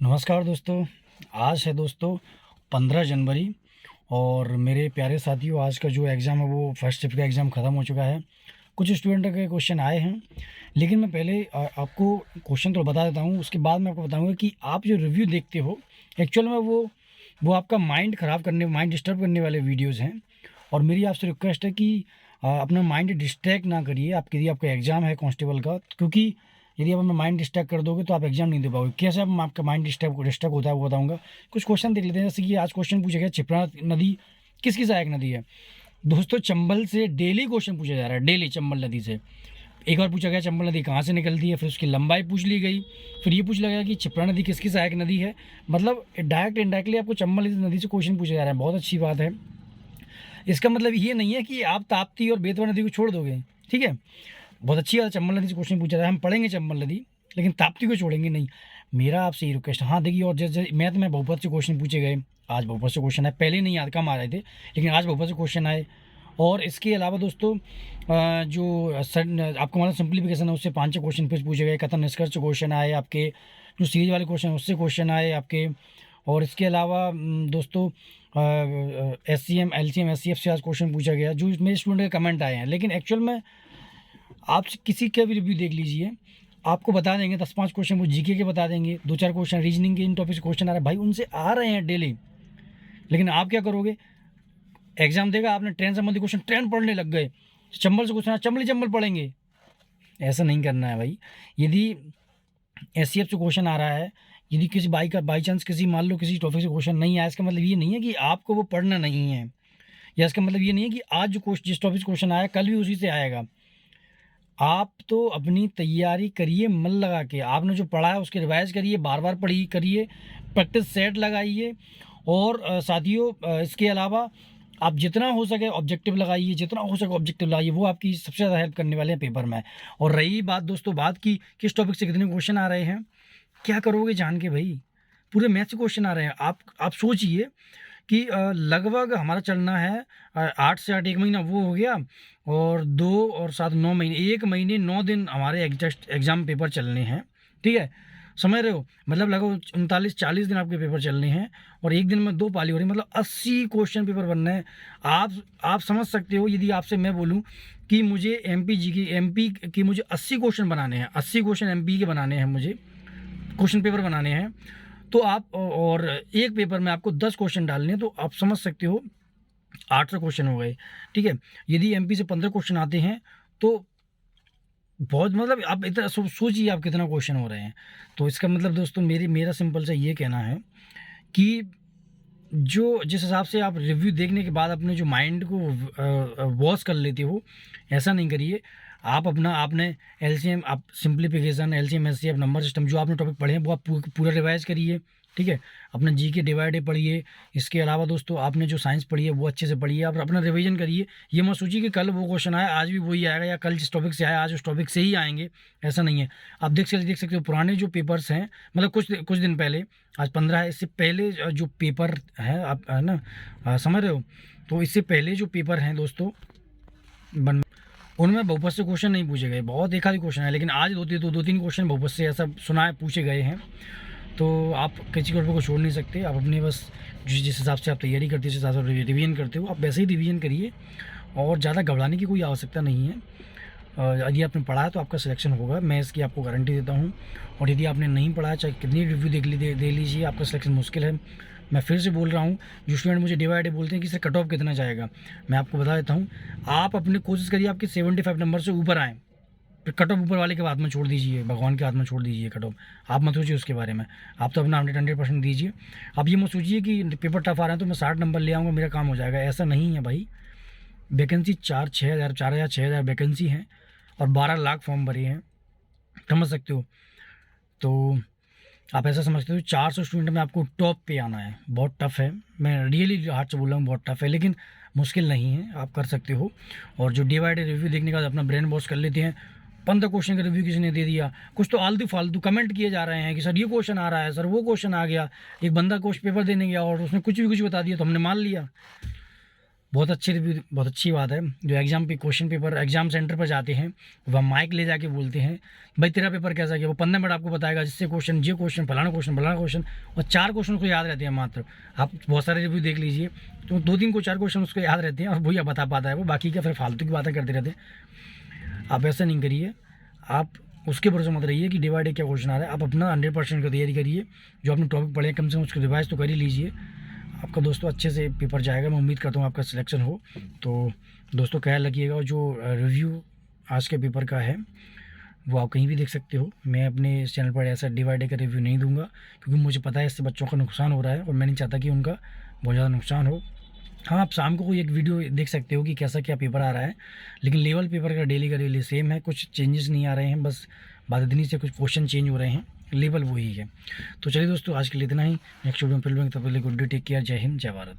नमस्कार दोस्तों। आज है दोस्तों 15 जनवरी और मेरे प्यारे साथियों, आज का जो एग्ज़ाम है वो फर्स्ट शिफ्ट का एग्ज़ाम ख़त्म हो चुका है। कुछ स्टूडेंट के क्वेश्चन आए हैं, लेकिन मैं पहले आपको क्वेश्चन तो बता देता हूँ, उसके बाद मैं आपको बताऊँगा कि आप जो रिव्यू देखते हो एक्चुअल में वो आपका माइंड ख़राब करने, माइंड डिस्टर्ब करने वाले वीडियोज़ हैं। और मेरी आपसे रिक्वेस्ट है कि अपना माइंड डिस्ट्रैक्ट ना करिए। यदि आपका एग्ज़ाम है कांस्टेबल का, क्योंकि यदि आप अपना माइंड डिस्ट्रैक्ट कर दोगे तो आप एग्जाम नहीं दे पाओगे। कैसे आप आपका माइंड डिस्टर्ब होता है वो बताऊंगा। कुछ क्वेश्चन देख लेते हैं। जैसे कि आज क्वेश्चन पूछा गया, क्षिप्रा नदी किसकी सहायक नदी है। दोस्तों, चंबल से डेली क्वेश्चन पूछा जा रहा है, डेली चंबल नदी से। एक बार पूछा गया चंबल नदी कहाँ से निकलती है, फिर उसकी लंबाई पूछ ली गई, फिर ये पूछ लिया गया कि क्षिप्रा नदी किसकी सहायक नदी है। मतलब डायरेक्ट इनडायरेक्टली आपको चंबल नदी से क्वेश्चन पूछा जा रहा है। बहुत अच्छी बात है। इसका मतलब ये नहीं है कि आप ताप्ती और बेतवा नदी को छोड़ दोगे, ठीक है। बहुत अच्छी बात है, चंबल नदी से क्वेश्चन पूछा जाए, हम पढ़ेंगे चंबल नदी, लेकिन ताप्ती को छोड़ेंगे नहीं। मेरा आपसे ये रिक्वेस्ट, हाँ देखिए, और जैसे मैथ में बहुपद से क्वेश्चन पूछे गए, आज बहुपद से क्वेश्चन आए, पहले नहीं याद कम आ रहे थे, लेकिन आज बहुपद से क्वेश्चन आए। और इसके अलावा दोस्तों आपको मतलब सिंप्लीफिकेशन है उससे 5 क्वेश्चन फिर पूछे गए, कथन निष्कर्ष क्वेश्चन आए आपके, जो सीरीज वाले क्वेश्चन उससे क्वेश्चन आए आपके। और इसके अलावा दोस्तों SCM LCM SCF से आज क्वेश्चन पूछा गया, जो मेरे स्टूडेंट के कमेंट आए हैं। लेकिन एक्चुअल में आप किसी का भी रिव्यू देख लीजिए, आपको बता देंगे 10-5 क्वेश्चन वो जीके के बता देंगे, 2-4 क्वेश्चन रीजनिंग के, इन टॉपिक से क्वेश्चन आ रहा है भाई, उनसे आ रहे हैं डेली। लेकिन आप क्या करोगे, एग्जाम देगा, आपने ट्रेन संबंधी क्वेश्चन ट्रेन पढ़ने लग गए, चंबल से क्वेश्चन चंबल पढ़ेंगे। ऐसा नहीं करना है भाई। यदि SCF से क्वेश्चन आ रहा है, यदि किसी बाई चांस किसी मान लो किसी टॉपिक से क्वेश्चन नहीं आया, इसका मतलब ये नहीं है कि आपको वो पढ़ना नहीं है, या इसका मतलब ये नहीं है कि आज जो जिस टॉपिक से क्वेश्चन आया कल भी उसी से आएगा। आप तो अपनी तैयारी करिए मन लगा के, आपने जो पढ़ा है उसके रिवाइज करिए, बार बार पढ़िए करिए, प्रैक्टिस सेट लगाइए। और साथियों, इसके अलावा आप जितना हो सके ऑब्जेक्टिव लगाइए, जितना हो सके ऑब्जेक्टिव लगाइए, वो आपकी सबसे ज़्यादा हेल्प करने वाले हैं पेपर में। और रही बात दोस्तों, बात की किस टॉपिक से कितने क्वेश्चन आ रहे हैं, क्या करोगे जान के भाई, पूरे मैथ से क्वेश्चन आ रहे हैं। आप सोचिए कि लगभग हमारा चलना है 8 से 8, 1 महीना वो हो गया, और 2 और 7 9 महीने, 1 महीने 9 दिन हमारे एग्ज़ाम पेपर चलने हैं, ठीक है। समझ रहे हो, मतलब लगभग 39-40 दिन आपके पेपर चलने हैं, और एक दिन में 2 पाली हो रही है, मतलब 80 क्वेश्चन पेपर बनना है। आप समझ सकते हो, यदि आपसे मैं बोलूँ कि मुझे एमपी की मुझे 80 क्वेश्चन बनाने हैं, 80 क्वेश्चन एमपी के बनाने हैं, मुझे क्वेश्चन पेपर बनाने हैं, तो आप, और एक पेपर में आपको 10 क्वेश्चन डालने हैं, तो आप समझ सकते हो 800 क्वेश्चन हो गए, ठीक है। यदि एमपी से 15 क्वेश्चन आते हैं तो बहुत, मतलब आप इतना सोचिए आप कितना क्वेश्चन हो रहे हैं। तो इसका मतलब दोस्तों, मेरा सिंपल सा ये कहना है कि जो जिस हिसाब से आप रिव्यू देखने के बाद अपने जो माइंड को वॉश कर लेते हो, ऐसा नहीं करिए। आप अपना, आपने LCM, आप simplification, LCM SCF number system, जो आपने टॉपिक पढ़े हैं वो आप पूरा रिवाइज करिए, ठीक है। अपना GK डिवाइड पढ़िए। इसके अलावा दोस्तों, आपने जो साइंस पढ़ी है वो अच्छे से पढ़िए, आप अपना रिवीजन करिए। ये मत सोचिए कि कल वो क्वेश्चन आया आज भी वही आएगा, या कल जिस टॉपिक से आया आज उस टॉपिक से ही आएंगे, ऐसा नहीं है। आप देख सकते हो पुराने जो पेपर्स हैं, मतलब कुछ दिन पहले, आज 15 है, इससे पहले जो पेपर है, आप है ना, समझ रहे हो, तो इससे पहले जो पेपर हैं दोस्तों उनमें बहुपद से क्वेश्चन नहीं पूछे गए, बहुत एक आध क्वेश्चन है, लेकिन आज दो तीन क्वेश्चन बहुपद से ऐसा सुना है पूछे गए हैं। तो आप किसी पेपर को छोड़ नहीं सकते। आप अपने बस जिस हिसाब से आप तैयारी करते हो, जिस हिसाब से रिवीजन करते हो, आप वैसे ही रिवीजन करिए, और ज़्यादा घबराने की कोई आवश्यकता नहीं है। यदि आपने पढ़ा है तो आपका सिलेक्शन होगा, मैं इसकी आपको गारंटी देता हूँ। और यदि आपने नहीं पढ़ा है, चाहे कितनी रिव्यू दे लीजिए, आपका सिलेक्शन मुश्किल है। मैं फिर से बोल रहा हूँ, जो स्टूडेंट मुझे डे बाय डे बोलते हैं कि सर कट ऑफ कितना जाएगा, मैं आपको बता देता हूँ, आप अपनी कोशिश करिए आपके 75 नंबर से ऊपर आएँ। फिर कट ऑफ ऊपर वाले के हाथ में छोड़ दीजिए, भगवान के हाथ में छोड़ दीजिए कट ऑफ। आप मत सोचिए उसके बारे में, आप तो अपना 100% दीजिए। आप ये मत सोचिए कि पेपर टफ आ रहे हैं तो मैं 60 नंबर ले आऊँगा, मेरा काम हो जाएगा, ऐसा नहीं है भाई। वैकेंसी 4,000 वैकेंसी हैं, और 12 लाख फॉर्म भरे हैं, समझ सकते हो। तो आप ऐसा समझते हो 400 स्टूडेंट में आपको टॉप पे आना है, बहुत टफ़ है। मैं रियली हार्ट से बोल रहा हूँ, बहुत टफ़ है, लेकिन मुश्किल नहीं है, आप कर सकते हो। और जो डे बाय डे रिव्यू देखने के बाद अपना ब्रेन वॉश कर लेते हैं। 15 क्वेश्चन का रिव्यू किसी ने दे दिया, कुछ तो आलतू फालतू कमेंट किए जा रहे हैं कि सर ये क्वेश्चन आ रहा है, सर वो क्वेश्चन आ गया। एक बंदा क्वेश्चन पेपर देने गया और उसने कुछ भी कुछ बता दिया, तो हमने मान लिया। बहुत अच्छे रिव्यू, बहुत अच्छी बात है। जो एग्ज़ाम पे क्वेश्चन पेपर एग्ज़ाम सेंटर पर जाते हैं, वह माइक ले जाके बोलते हैं भाई तेरा पेपर कैसा गया, वो 15 मिनट आपको बताएगा, जिससे क्वेश्चन ये क्वेश्चन फलाना क्वेश्चन और 4 क्वेश्चन उसको याद रहते हैं मात्र। आप बहुत सारे रिव्यू देख लीजिए, तो 2-3 को 4 क्वेश्चन उसको याद रहते हैं और वही बता पाता है वो, बाकी क्या फिर फालतू की बातें करते रहते हैं। आप ऐसा नहीं करिए, आप उसके भरोसे मत रहिए कि डे बाय डे क्या क्वेश्चन आ रहा है। आप अपना 100% का तैयारी करिए, जो आपने टॉपिक पढ़े कम से कम उसको रिवाइज तो कर ही लीजिए। आपका दोस्तों अच्छे से पेपर जाएगा, मैं उम्मीद करता हूँ आपका सिलेक्शन हो। तो दोस्तों ख्याल रखिएगा, और जो रिव्यू आज के पेपर का है वो आप कहीं भी देख सकते हो। मैं अपने इस चैनल पर ऐसा डे बाय डे का रिव्यू नहीं दूंगा, क्योंकि मुझे पता है इससे बच्चों का नुकसान हो रहा है और मैं नहीं चाहता कि उनका बहुत ज़्यादा नुकसान हो। हाँ, आप शाम को कोई एक वीडियो देख सकते हो कि कैसा क्या पेपर आ रहा है, लेकिन लेवल पेपर का डेली का डेली सेम है, कुछ चेंजेस नहीं आ रहे हैं, बस बादनी से कुछ क्वेश्चन चेंज हो रहे हैं, लेवल वही है। तो चलिए दोस्तों, आज के लिए इतना ही। नेक्स्ट वीडियो में फिर मिलेंगे, तब तक के लिए गुड डे, टेक केयर, जय हिंद, जय भारत।